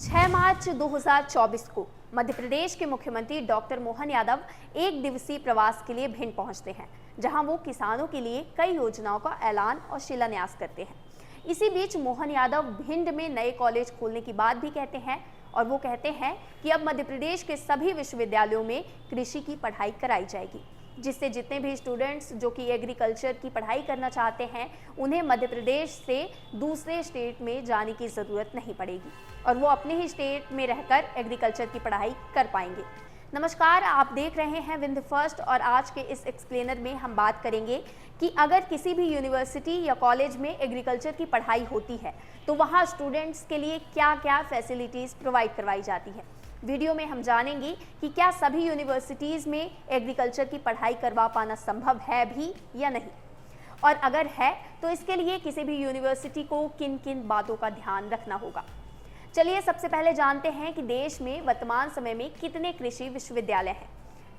6 मार्च 2024 को मध्य प्रदेश के मुख्यमंत्री डॉक्टर मोहन यादव एक दिवसीय प्रवास के लिए भिंड पहुंचते हैं, जहां वो किसानों के लिए कई योजनाओं का ऐलान और शिलान्यास करते हैं। इसी बीच मोहन यादव भिंड में नए कॉलेज खोलने की बात भी कहते हैं और वो कहते हैं कि अब मध्य प्रदेश के सभी विश्वविद्यालयों में कृषि की पढ़ाई कराई जाएगी, जिससे जितने भी स्टूडेंट्स जो कि एग्रीकल्चर की पढ़ाई करना चाहते हैं उन्हें मध्य प्रदेश से दूसरे स्टेट में जाने की ज़रूरत नहीं पड़ेगी और वो अपने ही स्टेट में रहकर एग्रीकल्चर की पढ़ाई कर पाएंगे। नमस्कार, आप देख रहे हैं विंध्य फर्स्ट और आज के इस एक्सप्लेनर में हम बात करेंगे कि अगर किसी भी यूनिवर्सिटी या कॉलेज में एग्रीकल्चर की पढ़ाई होती है तो वहाँ स्टूडेंट्स के लिए क्या क्या फैसिलिटीज़ प्रोवाइड करवाई जाती है। वीडियो में हम जानेंगे कि क्या सभी यूनिवर्सिटीज़ में एग्रीकल्चर की पढ़ाई करवा पाना संभव है भी या नहीं, और अगर है तो इसके लिए किसी भी यूनिवर्सिटी को किन किन बातों का ध्यान रखना होगा। चलिए सबसे पहले जानते हैं कि देश में वर्तमान समय में कितने कृषि विश्वविद्यालय हैं।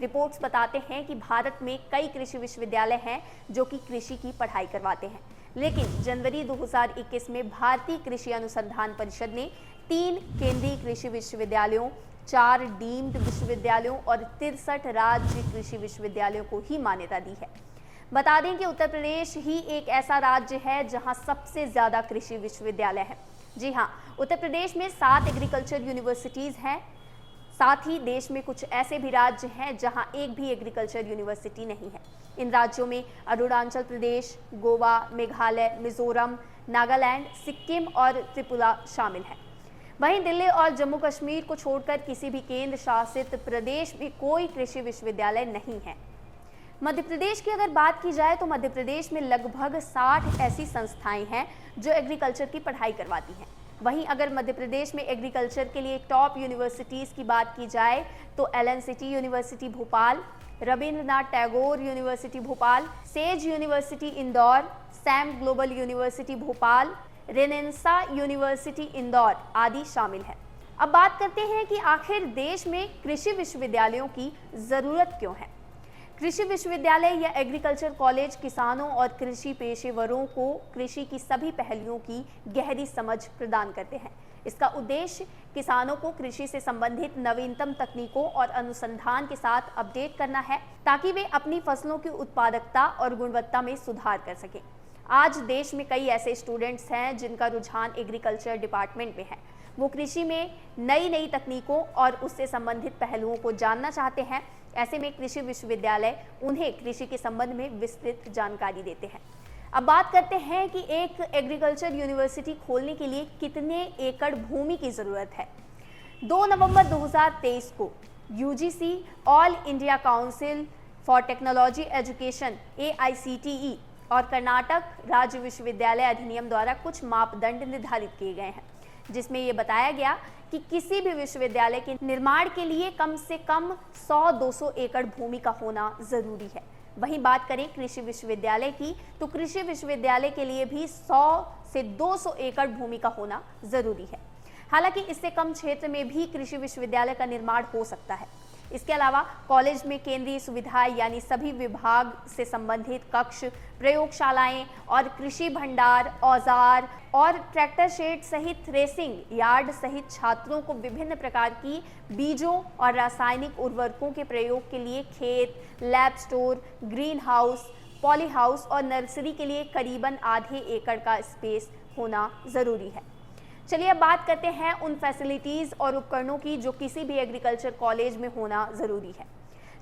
रिपोर्ट्स बताते हैं कि भारत में कई कृषि विश्वविद्यालय हैं जो कि कृषि की पढ़ाई करवाते हैं, लेकिन जनवरी 2021 में भारतीय कृषि अनुसंधान परिषद ने 3 केंद्रीय कृषि विश्वविद्यालयों, 4 डीम्ड विश्वविद्यालयों और 63 राज्य कृषि विश्वविद्यालयों को ही मान्यता दी है। बता दें कि उत्तर प्रदेश ही एक ऐसा राज्य है जहां सबसे ज़्यादा कृषि विश्वविद्यालय है। जी हाँ, उत्तर प्रदेश में 7 एग्रीकल्चर यूनिवर्सिटीज़ हैं। साथ ही देश में कुछ ऐसे भी राज्य हैं जहां एक भी एग्रीकल्चर यूनिवर्सिटी नहीं है। इन राज्यों में अरुणाचल प्रदेश, गोवा, मेघालय, मिजोरम, नागालैंड, सिक्किम और त्रिपुरा शामिल हैं। वहीं दिल्ली और जम्मू कश्मीर को छोड़कर किसी भी केंद्र शासित प्रदेश में कोई कृषि विश्वविद्यालय नहीं है। मध्य प्रदेश की अगर बात की जाए तो मध्य प्रदेश में लगभग 60 ऐसी संस्थाएं हैं जो एग्रीकल्चर की पढ़ाई करवाती हैं। वहीं अगर मध्य प्रदेश में एग्रीकल्चर के लिए टॉप यूनिवर्सिटीज़ की बात की जाए तो Allen City University Bhopal, Rabindranath Tagore University Bhopal, Sage University Indore, Sam Global University Bhopal, Renaissance University Indore आदि शामिल है। अब बात करते हैं कि आखिर देश में कृषि विश्वविद्यालयों की ज़रूरत क्यों है। कृषि विश्वविद्यालय या एग्रीकल्चर कॉलेज किसानों और कृषि पेशेवरों को कृषि की सभी पहलुओं की गहरी समझ प्रदान करते हैं। इसका उद्देश्य किसानों को कृषि से संबंधित नवीनतम तकनीकों और अनुसंधान के साथ अपडेट करना है, ताकि वे अपनी फसलों की उत्पादकता और गुणवत्ता में सुधार कर सकें। आज देश में कई ऐसे स्टूडेंट्स हैं जिनका रुझान एग्रीकल्चर डिपार्टमेंट में है। वो कृषि में नई नई तकनीकों और उससे संबंधित पहलुओं को जानना चाहते हैं। ऐसे में कृषि विश्वविद्यालय उन्हें कृषि के संबंध में विस्तृत जानकारी देते हैं। अब बात करते हैं कि एक एग्रीकल्चर यूनिवर्सिटी खोलने के लिए कितने एकड़ भूमि की ज़रूरत है। 2 नवंबर 2023 को UGC all India council for technology education AICTE और कर्नाटक राज्य विश्वविद्यालय अधिनियम द्वारा कुछ मापदंड निर्धारित किए गए हैं, जिसमें ये बताया गया कि किसी भी विश्वविद्यालय के निर्माण के लिए कम से कम 100-200 एकड़ भूमि का होना ज़रूरी है। वहीं बात करें कृषि विश्वविद्यालय की तो कृषि विश्वविद्यालय के लिए भी 100 से 200 एकड़ भूमि का होना ज़रूरी है। हालांकि इससे कम क्षेत्र में भी कृषि विश्वविद्यालय का निर्माण हो सकता है। इसके अलावा कॉलेज में केंद्रीय सुविधाएं यानी सभी विभाग से संबंधित कक्ष, प्रयोगशालाएं और कृषि भंडार, औजार और ट्रैक्टर शेड सहित थ्रेसिंग यार्ड सहित छात्रों को विभिन्न प्रकार की बीजों और रासायनिक उर्वरकों के प्रयोग के लिए खेत, lab store, green house, poly house और नर्सरी के लिए करीबन आधे एकड़ का स्पेस होना ज़रूरी है। चलिए अब बात करते हैं उन फैसिलिटीज़ और उपकरणों की जो किसी भी एग्रीकल्चर कॉलेज में होना ज़रूरी है।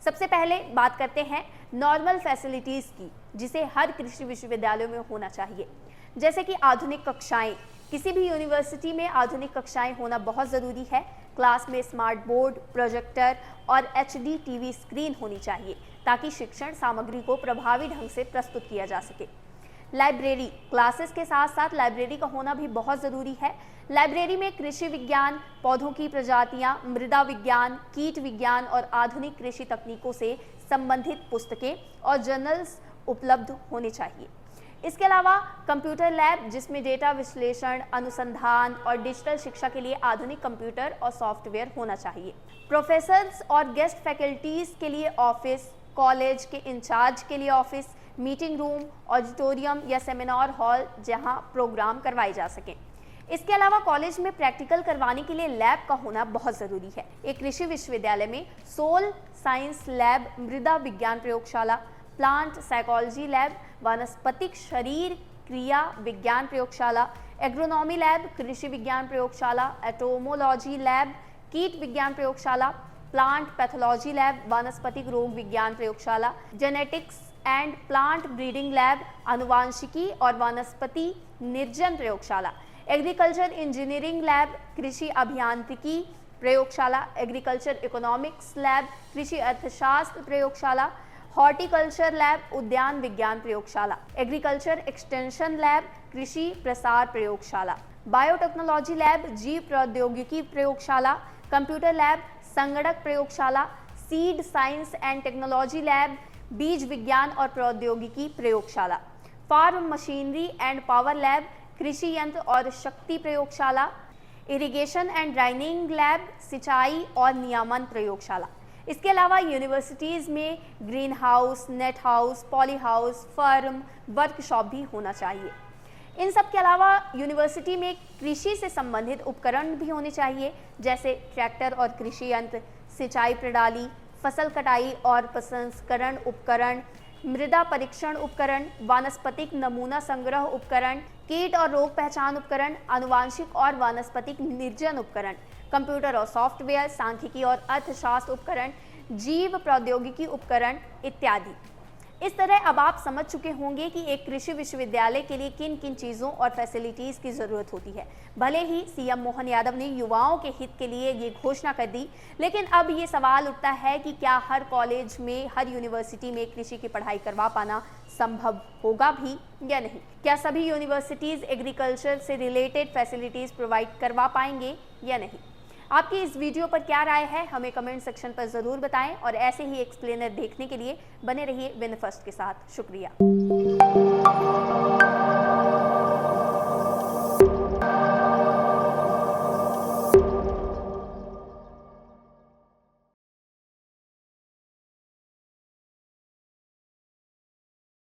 सबसे पहले बात करते हैं नॉर्मल फैसिलिटीज़ की, जिसे हर कृषि विश्वविद्यालय में होना चाहिए, जैसे कि आधुनिक कक्षाएं। किसी भी यूनिवर्सिटी में आधुनिक कक्षाएं होना बहुत ज़रूरी है। क्लास में स्मार्ट बोर्ड, प्रोजेक्टर और HD TV स्क्रीन होनी चाहिए, ताकि शिक्षण सामग्री को प्रभावी ढंग से प्रस्तुत किया जा सके। लाइब्रेरी, क्लासेस के साथ साथ लाइब्रेरी का होना भी बहुत ज़रूरी है। लाइब्रेरी में कृषि विज्ञान, पौधों की प्रजातियां, मृदा विज्ञान, कीट विज्ञान और आधुनिक कृषि तकनीकों से संबंधित पुस्तकें और जर्नल्स उपलब्ध होने चाहिए। इसके अलावा कंप्यूटर लैब, जिसमें डेटा विश्लेषण, अनुसंधान और डिजिटल शिक्षा के लिए आधुनिक कंप्यूटर और सॉफ्टवेयर होना चाहिए। प्रोफेसर्स और गेस्ट फैकल्टीज़ के लिए ऑफिस, कॉलेज के इंचार्ज के लिए ऑफिस, मीटिंग रूम, ऑडिटोरियम या सेमिनार हॉल जहां प्रोग्राम करवाए जा सकें। इसके अलावा कॉलेज में प्रैक्टिकल करवाने के लिए लैब का होना बहुत जरूरी है। एक कृषि विश्वविद्यालय में सोल साइंस लैब, मृदा विज्ञान प्रयोगशाला, प्लांट साइकोलॉजी लैब, वनस्पतिक शरीर क्रिया विज्ञान प्रयोगशाला, एग्रोनॉमी लैब, कृषि विज्ञान प्रयोगशाला, एटोमोलॉजी लैब, कीट विज्ञान प्रयोगशाला, प्लांट पैथोलॉजी लैब, वनस्पतिक रोग विज्ञान प्रयोगशाला, genetics and plant breeding lab, आनुवांशिकी और वनस्पति निर्जन प्रयोगशाला, एग्रीकल्चर इंजीनियरिंग लैब, कृषि अभियांत्रिकी प्रयोगशाला, एग्रीकल्चर इकोनॉमिक्स लैब, कृषि अर्थशास्त्र प्रयोगशाला, हॉर्टिकल्चर लैब, उद्यान विज्ञान प्रयोगशाला, एग्रीकल्चर एक्सटेंशन लैब, कृषि प्रसार प्रयोगशाला, बायोटेक्नोलॉजी लैब, जीव प्रौद्योगिकी प्रयोगशाला, कंप्यूटर लैब, संगणक प्रयोगशाला, seed science and technology lab, बीज विज्ञान और प्रौद्योगिकी प्रयोगशाला, farm machinery and power lab, कृषि यंत्र और शक्ति प्रयोगशाला, इरिगेशन एंड ड्राइनिंग लैब, सिंचाई और नियामन प्रयोगशाला। इसके अलावा यूनिवर्सिटीज़ में green house, net house, poly house, firm, workshop भी होना चाहिए। इन सब के अलावा यूनिवर्सिटी में कृषि से संबंधित उपकरण भी होने चाहिए, जैसे ट्रैक्टर और कृषि यंत्र, सिंचाई प्रणाली, फसल कटाई और प्रसंस्करण उपकरण, मृदा परीक्षण उपकरण, वानस्पतिक नमूना संग्रह उपकरण, कीट और रोग पहचान उपकरण, आनुवांशिक और वानस्पतिक निर्जन उपकरण, कंप्यूटर और सॉफ्टवेयर, सांख्यिकी और अर्थशास्त्र उपकरण, जीव प्रौद्योगिकी उपकरण इत्यादि। इस तरह अब आप समझ चुके होंगे कि एक कृषि विश्वविद्यालय के लिए किन किन चीज़ों और फैसिलिटीज़ की ज़रूरत होती है। भले ही सीएम मोहन यादव ने युवाओं के हित के लिए ये घोषणा कर दी, लेकिन अब ये सवाल उठता है कि क्या हर कॉलेज में, हर यूनिवर्सिटी में कृषि की पढ़ाई करवा पाना संभव होगा भी या नहीं। क्या सभी यूनिवर्सिटीज़ एग्रीकल्चर से रिलेटेड फैसिलिटीज़ प्रोवाइड करवा पाएंगे या नहीं। आपकी इस वीडियो पर क्या राय है, हमें कमेंट सेक्शन पर ज़रूर बताएं और ऐसे ही एक्सप्लेनर देखने के लिए बने रहिए विन फर्स्ट के साथ। शुक्रिया।